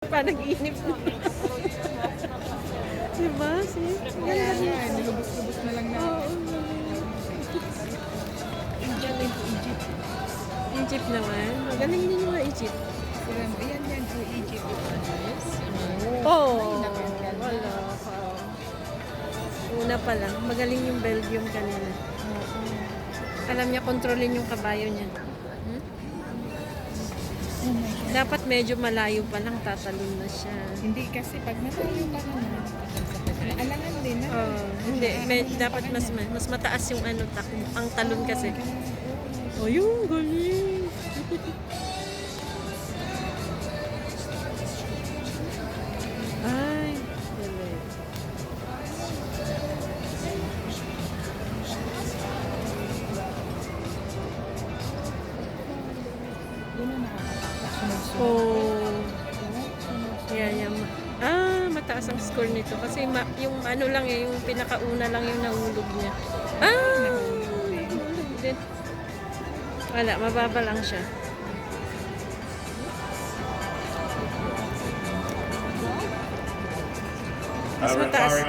Pa, nag-iinip na. Diba? See? Kaya nga, nilubos-lubos na lang na. Oo. Egypt. Egypt naman. Magaling din yung mga Egypt. Sila mo, yan, oh, Egypt. Yes. Oo. Wala ka. Una pa lang. Magaling yung Belgium kanina. Alam niya kontrolin yung kabayo niya. Dapat medyo malayo pa lang tatalon na siya. Hindi kasi pag malayo pa naman, alangan din na. Hindi, dapat mas mataas yung ano ang talon kasi. Ayun, galing. Ay, galing. Yun na nakakatawa. Oh. Yeah. Mataas ang score nito kasi yung ano lang yung pinakauna lang yung nahulog niya. Nahulog din. Wala, mababa lang siya. Mas mataas.